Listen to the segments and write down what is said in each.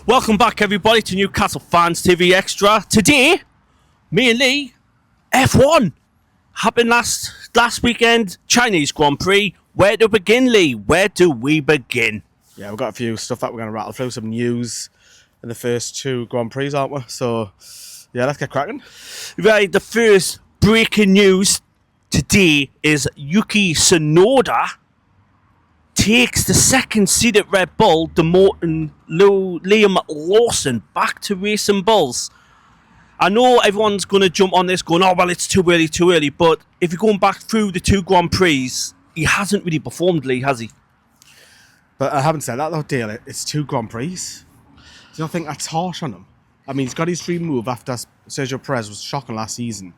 Welcome back, everybody, to Newcastle Fans TV Extra. Today, me and Lee, F1 happened last weekend, Chinese Grand Prix. Where to begin, Lee? Where do we begin? Yeah, we've got a few stuff that we're going to rattle through, some news in the first two Grand Prix, aren't we? So, yeah, let's get cracking. Right, the first breaking news today is Yuki Tsunoda takes the second seat at Red Bull, demoting Liam Lawson back to Racing Bulls. I know everyone's going to jump on this going, oh, well, it's too early. But if you're going back through the two Grand Prix, he hasn't really performed, Lee, has he? But I haven't said that, though, Dale. It's two Grand Prix. Do you not think that's harsh on him? I mean, he's got his dream move after Sergio Perez was shocking last season.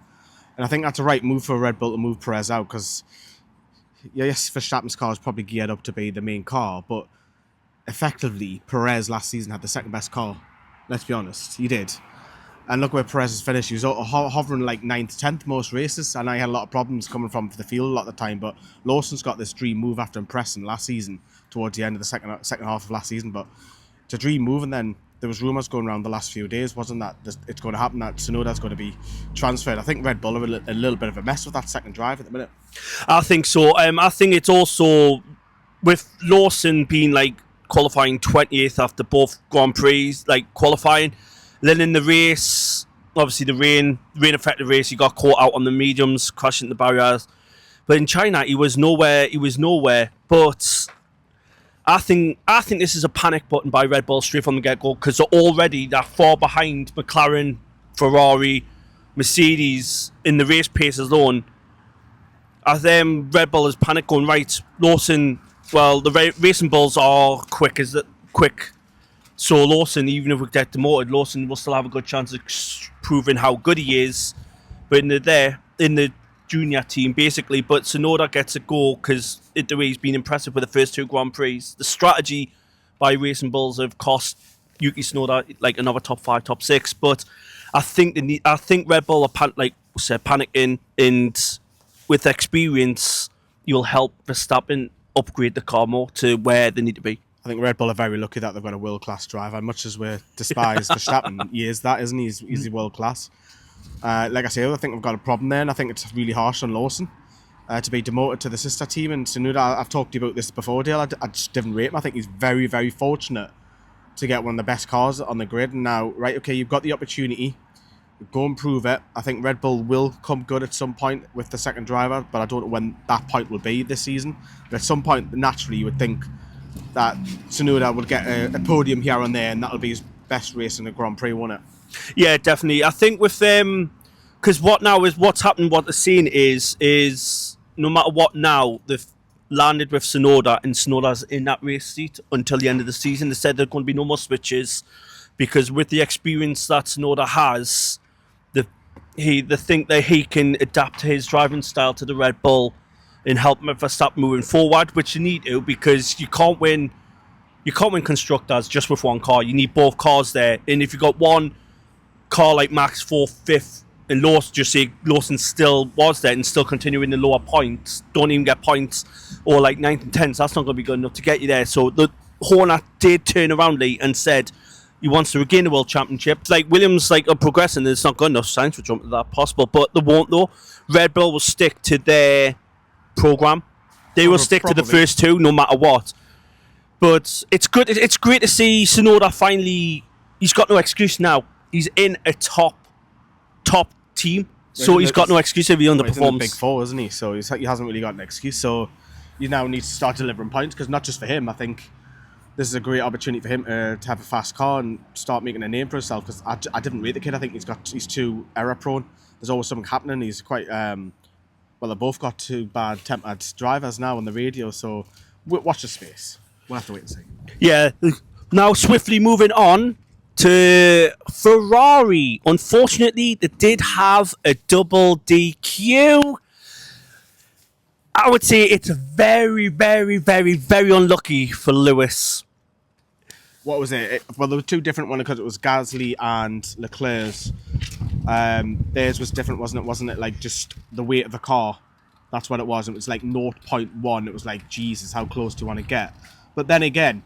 And I think that's a right move for Red Bull to move Perez out because, yes, Verstappen's car is probably geared up to be the main car, but effectively, Perez last season had the second best car. Let's be honest, he did. And look where Perez has finished. He was hovering like 9th, 10th most races, and I had a lot of problems coming from the field a lot of the time. But Lawson's got this dream move after impressing last season towards the end of the second half of last season. But it's a dream move, and then there was rumours going around the last few days, wasn't that it's going to happen, that Tsunoda's going to be transferred. I think Red Bull are a little bit of a mess with that second drive at the minute. I think so. I think it's also with Lawson being like qualifying 20th after both Grand Prix, like qualifying. Then in the race, obviously the rain affected the race. He got caught out on the mediums, crashing the barriers. But in China, he was nowhere. But I think this is a panic button by Red Bull straight from the get-go because they're far behind McLaren, Ferrari, Mercedes in the race pace alone. I think Red Bull is panic going, right, Lawson. Well, the Racing Bulls are quick. So Lawson, even if we get demoted, Lawson will still have a good chance of proving how good he is. But in the junior team, basically. But Tsunoda gets a go because the way he's been impressive with the first two Grand Prix. The strategy by Racing Bulls have cost Yuki Tsunoda like another top 5, top 6. But I think Red Bull are panicking, and with experience, you'll help Verstappen upgrade the car more to where they need to be. I think Red Bull are very lucky that they've got a world-class driver. Much as we despise Verstappen, he is that, isn't he? He's world-class. Like I say, I think we've got a problem there, and I think it's really harsh on Lawson to be demoted to the sister team. And Tsunoda, I've talked to you about this before, Dale. I just didn't rate him. I think he's very, very fortunate to get one of the best cars on the grid. And now, right, okay, you've got the opportunity. Go and prove it. I think Red Bull will come good at some point with the second driver, but I don't know when that point will be this season. But at some point, naturally, you would think that Tsunoda would get a podium here and there, and that'll be his best race in the Grand Prix, won't it? Yeah, definitely. I think with them, because what's happened, what they're saying is no matter what now, they've landed with Tsunoda, and Tsunoda's in that race seat until the end of the season. They said there are going to be no more switches, because with the experience that Tsunoda has, they think that he can adapt his driving style to the Red Bull and help Verstappen moving forward, which you need to, because you can't win constructors just with one car. You need both cars there, and if you got one car like Max 4th, 5th, and Lawson still was there and still continuing the lower points, don't even get points, or like 9th and 10th, that's not going to be good enough to get you there. So the Horner did turn around, Lee, and said he wants to regain the World Championship. Like Williams, are progressing, and it's not good enough. Sainz would jump to that possible, but they won't though. Red Bull will stick to their program. They will stick to the first two no matter what. But it's good. It's great to see Tsunoda finally. He's got no excuse now. He's in a top team, so he's got no excuse if he underperforms. He's in the Big Four, isn't he? So he hasn't really got an excuse. So you now need to start delivering points, because not just for him. I think this is a great opportunity for him to have a fast car and start making a name for himself. Because I didn't rate the kid. I think he's too error prone. There's always something happening. He's quite well, they've both got two bad-tempered drivers now on the radio. So watch the space. We'll have to wait and see. Yeah. Now swiftly moving on to Ferrari. Unfortunately, they did have a double DQ. I would say it's very, very, very, very unlucky for Lewis. What was it? Well, there were two different ones because it was Gasly and Leclerc's. Theirs was different, wasn't it? Wasn't it like just the weight of the car? That's what it was. It was like 0.1. It was like, Jesus, how close do you want to get? But then again,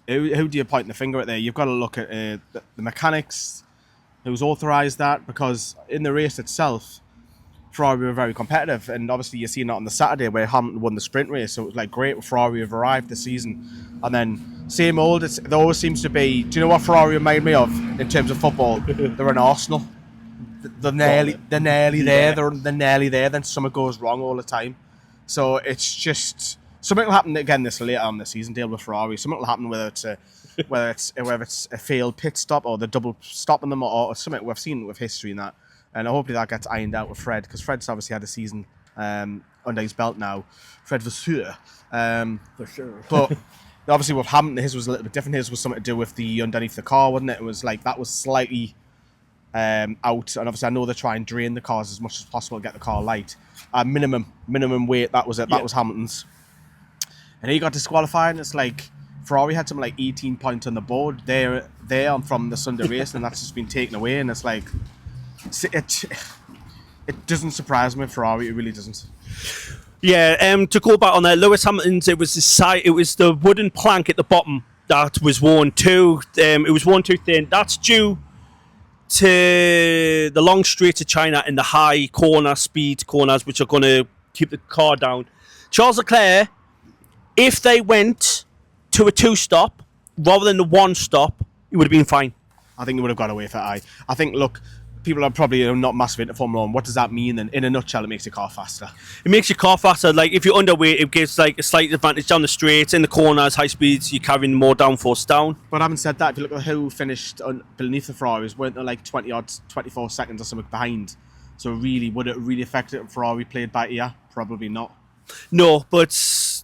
who do you point the finger at there? You've got to look at the mechanics, who's authorised that, because in the race itself, Ferrari were very competitive, and obviously you're seeing that on the Saturday where Hamilton won the sprint race, so it was like great. Ferrari have arrived this season, and then same old. There always seems to be. Do you know what Ferrari remind me of in terms of football? They're an Arsenal. They're nearly there. They're nearly there. Then something goes wrong all the time. So it's just something will happen again this later on the season. Deal with Ferrari. Something will happen whether it's a failed pit stop or the double stopping them or something we've seen with history and that. And hopefully that gets ironed out with Fred, because Fred's obviously had a season under his belt now. Fred Vasseur. For sure. But obviously with Hamilton, his was a little bit different. His was something to do with the underneath the car, wasn't it? It was like that was slightly out. And obviously I know they try and drain the cars as much as possible to get the car light. Minimum weight, that was it. That was Hamilton's. And he got disqualified, and it's like Ferrari had something like 18 points on the board there from the Sunday race, and that's just been taken away. And it's like... It doesn't surprise me, Ferrari. It really doesn't. Yeah. To go back on there, Lewis Hamilton's. It was the wooden plank at the bottom that was worn too. It was worn too thin. That's due to the long straight to China and the high speed corners, which are going to keep the car down. Charles Leclerc, if they went to a 2-stop rather than the 1-stop, it would have been fine. I think they would have got away with it. I think, look, people are probably not massive into Formula 1. What does that mean? And in a nutshell, it makes your car faster. It makes your car faster. Like, if you're underweight, it gives like a slight advantage down the straight. In the corners, high speeds, you're carrying more downforce down. But having said that, if you look at who finished beneath the Ferraris, weren't they like 24 seconds or something behind? So really, would it really affect it if Ferrari played by ear? Probably not. No, but...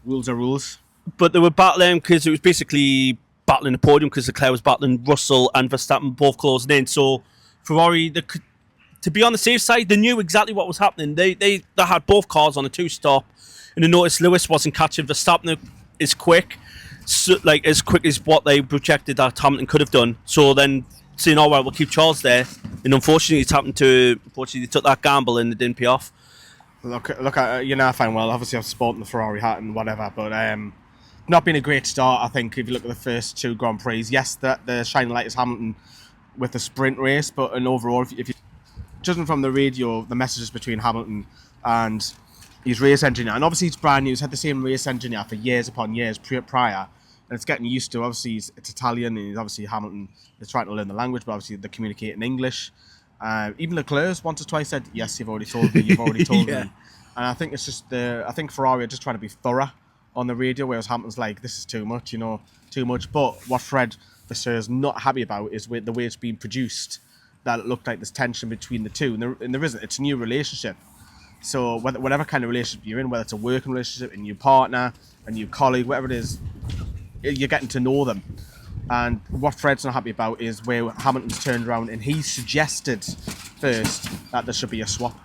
Rules are rules. But they were battling because it was basically battling the podium, because Leclerc was battling Russell and Verstappen both closing in. So Ferrari, to be on the safe side, they knew exactly what was happening. They had both cars on a 2-stop, and they noticed Lewis wasn't catching Verstappen as quick as what they projected that Hamilton could have done. So then saying, "Oh well, we'll keep Charles there," and unfortunately, they took that gamble and it didn't pay off. Look, you know, I find well. Obviously, I've sporting the Ferrari hat and whatever, but not been a great start. I think if you look at the first 2 Grand Prix, yes, the shining light is Hamilton with the sprint race, but overall, if you judging from the radio, the messages between Hamilton and his race engineer, and obviously he's brand new, he's had the same race engineer for years upon years prior, and it's getting used to. Obviously, it's Italian, and he's obviously Hamilton is trying to learn the language, but obviously they communicate in English. Even Leclerc once or twice said, "Yes, you've already told me. You've already told Yeah. me." And I think it's just I think Ferrari are just trying to be thorough on the radio, whereas Hamilton's like, "This is too much, too much." But what Fred Vasseur is not happy about is with the way it's been produced. That it looked like there's tension between the two, and there isn't. It's a new relationship. So whatever kind of relationship you're in, whether it's a working relationship, a new partner, a new colleague, whatever it is, you're getting to know them. And what Fred's not happy about is where Hamilton's turned around and he suggested first that there should be a swap.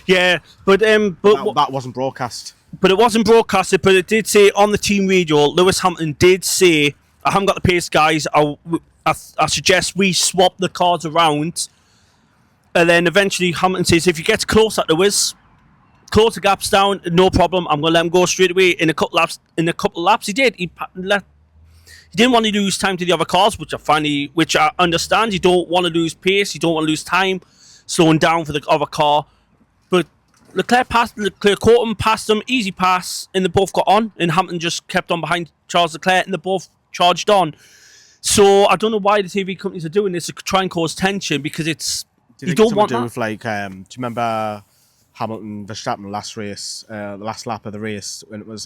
Yeah, but that wasn't broadcast. But it wasn't broadcasted. But it did say on the team radio, Lewis Hamilton did say, "I haven't got the pace, guys. I suggest we swap the cars around." And then eventually Hamilton says, "If you get close at Lewis, close the gaps down, no problem. I'm going to let him go straight away." In a couple of laps, he did. He didn't want to lose time to the other cars, which I understand. You don't want to lose pace. You don't want to lose time slowing down for the other car. But Leclerc caught him, passed him, easy pass, and they both got on. And Hamilton just kept on behind Charles Leclerc, and they both charged on. So I don't know why the TV companies are doing this to try and cause tension, because you don't want that. With do you remember Hamilton Verstappen last race, the last lap of the race when it was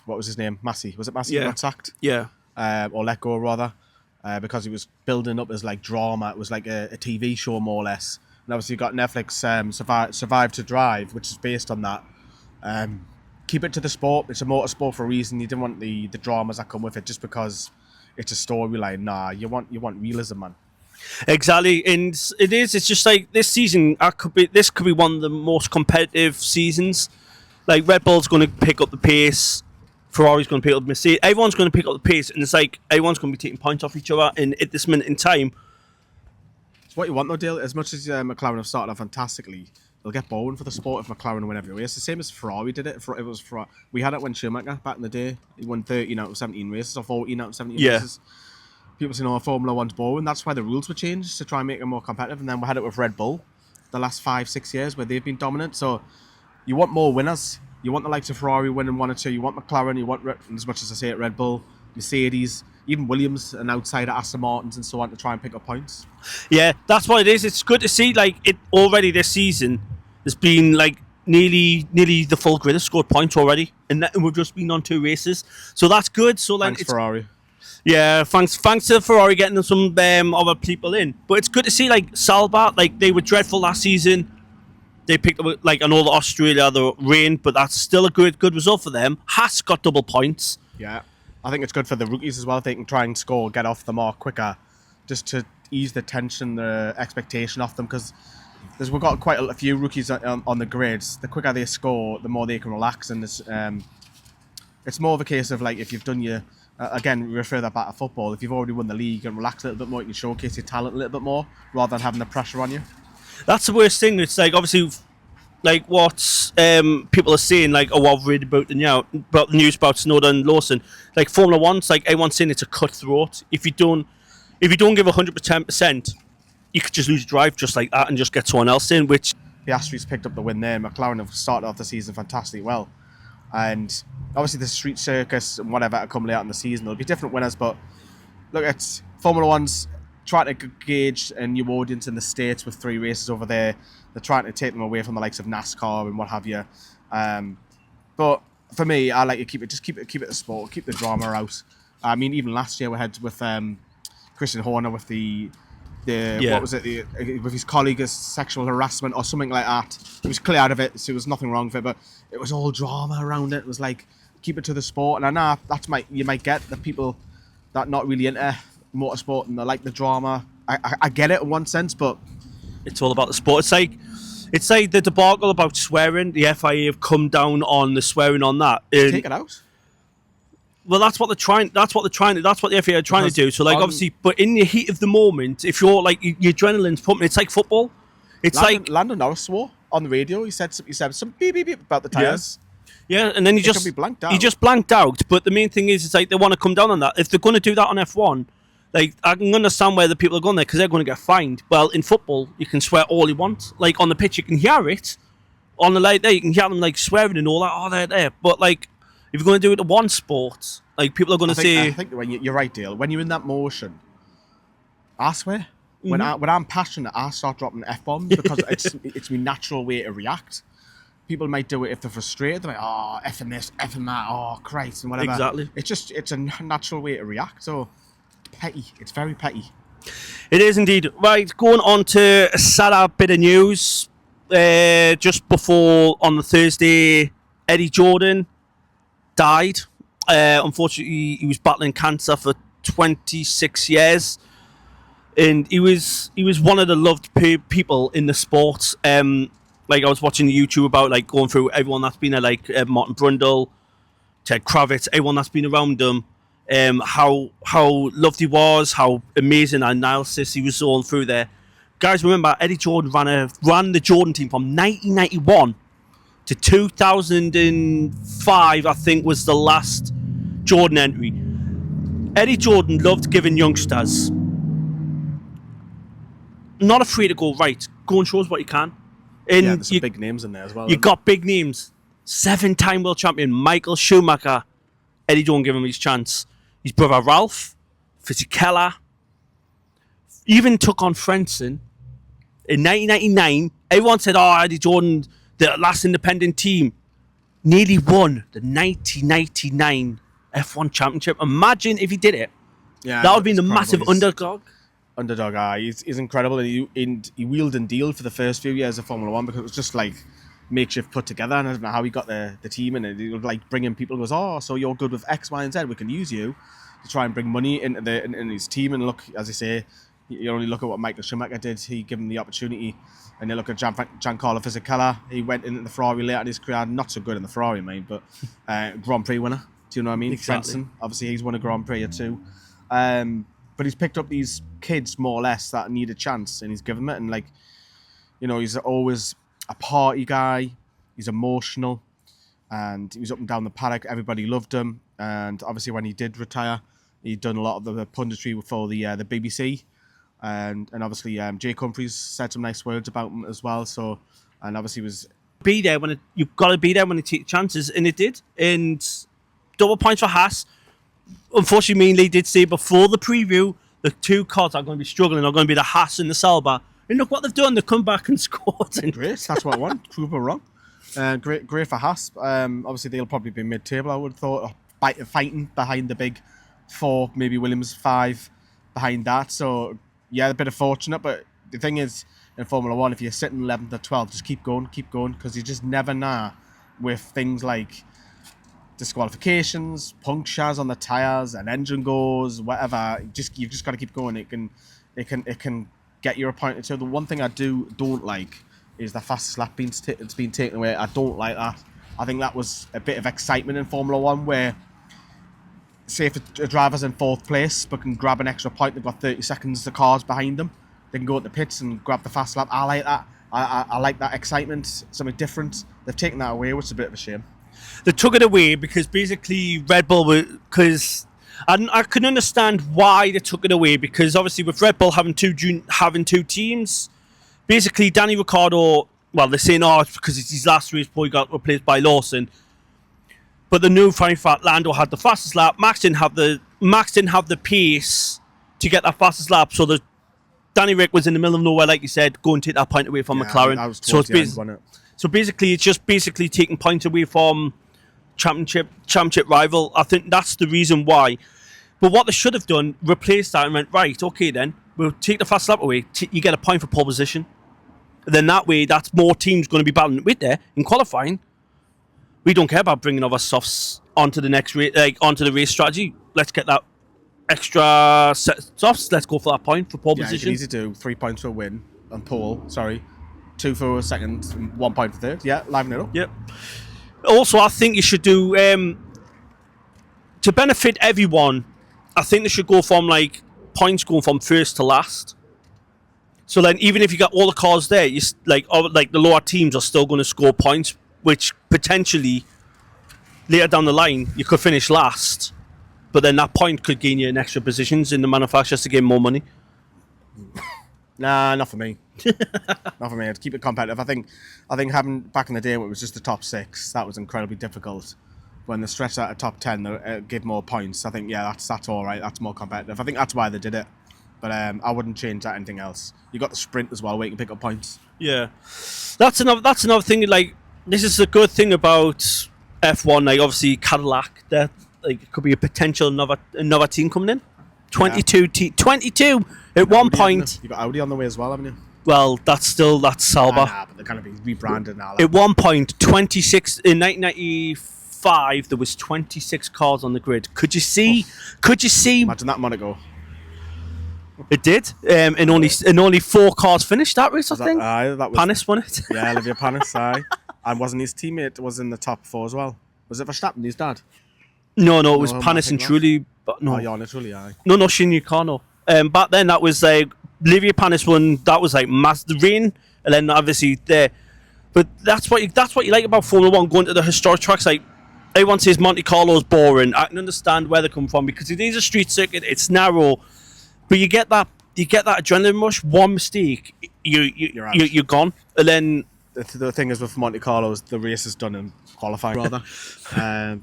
what was his name? Massey. Was it Massey who got sacked? Yeah. Or let go rather, because he was building up as like drama. It was like a TV show more or less. And obviously you got Netflix Survive to Drive, which is based on that. Keep it to the sport. It's a motorsport for a reason. You didn't want the dramas that come with it just because it's a storyline. Nah, you want realism, man. Exactly, and it is. It's just like this season. This could be one of the most competitive seasons. Like Red Bull's going to pick up the pace, Ferrari's going to pick up the Mercedes. Everyone's going to pick up the pace, and it's like everyone's going to be taking points off each other. And at this minute in time, it's what you want though, Dale. As much as McLaren have started off fantastically, they'll get boring for the sport if McLaren win every race. It's the same as Ferrari did it. We had it when Schumacher back in the day. He won 13 out of 17 races or 14 out of 17 races. People say, Formula One's boring. That's why the rules were changed to try and make it more competitive. And then we had it with Red Bull the last 5-6 years where they've been dominant. So you want more winners. You want the likes of Ferrari winning 1 or 2. You want McLaren. You want, as much as I say it, Red Bull, Mercedes, even Williams and outside of Aston Martins and so on to try and pick up points. Yeah, that's what it is. It's good to see like it already this season. There's been like nearly the full grid has scored points already, and we've just been on 2 races, so that's good. So like, Thanks, Ferrari. Yeah, thanks to Ferrari getting some other people in. But it's good to see like Salvat, like they were dreadful last season. They picked up like an all Australia, the rain, but that's still a good result for them. Haas got double points. Yeah, I think it's good for the rookies as well. If they can try and score, get off the mark quicker, just to ease the tension, the expectation off them, because we've got quite a few rookies on the grids. The quicker they score, the more they can relax, and it's more of a case of like if you've done your again, refer that back to football. If you've already won the league and relax a little bit more, you can showcase your talent a little bit more rather than having the pressure on you. That's the worst thing. It's like obviously, like what people are saying, like I've read about the news about Snowden and Lawson. Like Formula One's like everyone's saying it's a cutthroat. If you don't give 110%, you could just lose your drive just like that and just get someone else in. Which Piastri's picked up the win there. McLaren have started off the season fantastically well, and obviously the street circus and whatever to come later in the season, there'll be different winners. But look, it's Formula One's trying to gauge a new audience in the States with 3 races over there. They're trying to take them away from the likes of NASCAR and what have you. But for me, I like to keep it a sport, keep the drama out. I mean, even last year we had with Christian Horner with what was it? With his colleague's sexual harassment or something like that. He was clear out of it, so there was nothing wrong with it. But it was all drama around it. It was like keep it to the sport. And I know you might get the people that not really into motorsport and they like the drama. I get it in one sense, but it's all about the sport. It's like the debacle about swearing. The FIA have come down on the swearing on that. Take it out. Well, that's what the FIA are trying to do. So, like, obviously, but in the heat of the moment, if you're like your adrenaline's pumping, it's like football. It's Lando Norris swore on the radio. He said some beep beep beep about the tires. Yeah, and then he just blanked out. But the main thing is, it's like they want to come down on that. If they're going to do that on F1, like I can understand where the people are going there because they're going to get fined. Well, in football, you can swear all you want. Like on the pitch, you can hear it. On the light there, you can hear them like swearing and all that. Oh, they're there. But like, if you're going to do it to one sport, like people are going to say. I think when you're right, Dale. When you're in that motion, I swear. When I'm passionate, I start dropping F-bombs because it's my natural way to react. People might do it if they're frustrated. They're like, oh, effing this, effing that, oh, Christ, and whatever. Exactly. It's a natural way to react. So, petty. It's very petty. It is indeed. Right, going on to a sad bit of news. Just before, on the Thursday, Eddie Jordan died. Unfortunately, he was battling cancer for 26 years. And he was one of the loved people in the sport. Like I was watching the YouTube about like going through everyone that's been there, like Martin Brundle, Ted Kravitz, everyone that's been around him. How loved he was, how amazing analysis he was going through there. Guys, remember Eddie Jordan ran the Jordan team from 1991 to 2005. I think was the last Jordan entry. Eddie Jordan loved giving youngsters. Not afraid to go, right, go and show us what you can. And there's some big names in there as well. You got big names. 7-time world champion Michael Schumacher. Eddie Jordan gave him his chance. His brother Ralph, Fisichella, even took on Frentzen. In 1999, everyone said, oh, Eddie Jordan, the last independent team, nearly won the 1999 F1 championship. Imagine if he did it. Yeah, that would have been the massive underdog. He's incredible, and he wheeled and dealed for the first few years of Formula One because it was just like makeshift put together, and I don't know how he got the team, and he would like bring in people who goes, oh, so you're good with X, Y, and Z, we can use you to try and bring money into his team. And look, as I say, you only look at what Michael Schumacher did. He gave him the opportunity, and you look at Giancarlo Fisichella. He went into the Ferrari later in his career, not so good in the Ferrari, mate, but Grand Prix winner. Do you know what I mean? Exactly. Frentzen, obviously he's won a Grand Prix or two. But he's picked up these kids more or less that need a chance, and he's given them it. And like, you know, he's always a party guy. He's emotional, and he was up and down the paddock. Everybody loved him, and obviously when he did retire, he'd done a lot of the punditry for the BBC, and obviously Jake Humphries said some nice words about him as well. So, and obviously was Be there when you've got to be there when you take chances, and it did. And double points for Haas. Unfortunately, me and Lee did say before the preview, the two cars are going to be struggling are going to be the Haas and the Sauber. And look what they've done. They've come back and scored. great. That's what I want. Prove me wrong. Great for Haas. Obviously, they'll probably be mid-table, I would have thought, fighting behind the big 4, maybe Williams 5 behind that. So, yeah, a bit of fortunate. But the thing is, in Formula 1, if you're sitting 11th or 12th, just keep going, because you just never know with things like disqualifications, punctures on the tyres, an engine goes, whatever. You've just got to keep going. It can get you a point or two. The one thing I don't like is the fastest lap it's been taken away. I don't like that. I think that was a bit of excitement in Formula 1 where, say if a driver's in 4th place but can grab an extra point, they've got 30 seconds, the car's behind them, they can go at the pits and grab the fast lap. I like that. I like that excitement, something different. They've taken that away, which is a bit of a shame. They took it away because basically Red Bull because I can understand why they took it away, because obviously with Red Bull having two teams, basically Danny Ricciardo, well, they're saying it's because it's his last race before he got replaced by Lawson. But the new fine fact, Lando had the fastest lap. Max didn't have the pace to get that fastest lap. So Danny Rick was in the middle of nowhere, like you said, go and take that point away from McLaren. I was towards the end, wasn't it? So basically, it's just taking points away from championship rival. I think that's the reason why. But what they should have done, replaced that and went, right, okay then, we'll take the fast lap away. You get a point for pole position. And then that way, that's more teams going to be battling with there in qualifying. We don't care about bringing other softs onto the next onto the race strategy. Let's get that extra set softs. Let's go for that point for pole position. You can easily do 3 points for a win and pole. 2 for a second, 1 point for third. Yeah, liven it up. Yep. Also, I think you should do to benefit everyone. I think they should go from points going from first to last. So then, even if you got all the cars there, the lower teams are still going to score points, which potentially later down the line you could finish last, but then that point could gain you an extra positions in the manufacturers to gain more money. Nah, not for me. Not for me. I'd keep it competitive. I think having back in the day when it was just the top 6, that was incredibly difficult. When they stretched out a top 10, they give more points. I think that's all right. That's more competitive. I think that's why they did it. But I wouldn't change that anything else. You got the sprint as well, where you can pick up points. Yeah, that's another thing. This is a good thing about F1. Obviously Cadillac, that it could be a potential another team coming in. 22 at one point. You got Audi on the way as well, haven't you? Well, that's Sauber. Nah, but they're going to be rebranded now. At one point, 26 in 1995, there was 26 cars on the grid. Could you see? Imagine that Monaco. It did, and only 4 cars finished that race. I think. That was Panis won it. Yeah, Olivier Panis. Aye, and wasn't his teammate was in the top 4 as well? Was it Verstappen, his dad? No, it was Panis and Trulli. But no, Trulli. Aye. No, Shinji Kano. Back then, that was Olivier Panis won. That was the rain, and then obviously there. But that's what you like about Formula 1, going to the historic tracks. Everyone says Monte Carlo's boring. I can understand where they come from because it is a street circuit. It's narrow. But you get that adrenaline rush. One mistake, you're gone. And then the thing is with Monte Carlo, the race is done in qualifying rather.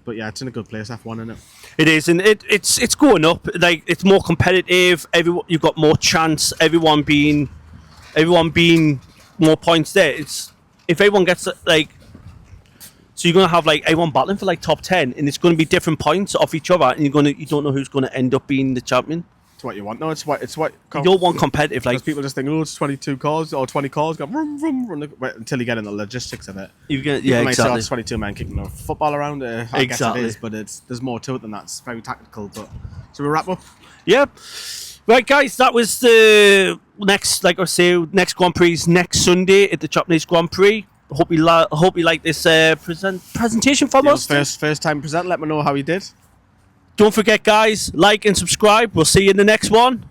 But yeah, it's in a good place. F1, isn't it? It is, and it's going up. It's more competitive. You've got more chance. Everyone being more points there. It's if everyone gets so you're gonna have everyone battling for top 10, and it's going to be different points off each other, and you don't know who's going to end up being the champion. It's what you want. No, it's what you don't want competitive. Because people just think, it's 22 cars or 20 cars, go vroom, vroom, vroom, until you get in the logistics of it. Exactly. 22 men kicking a football around. I guess it is, but there's more to it than that. It's very tactical. But so we wrap up. Yep. Right, guys, that was the next, next Grand Prix next Sunday at the Japanese Grand Prix. Hope you like this presentation from us. First time present. Let me know how you did. Don't forget, guys, like and subscribe. We'll see you in the next one.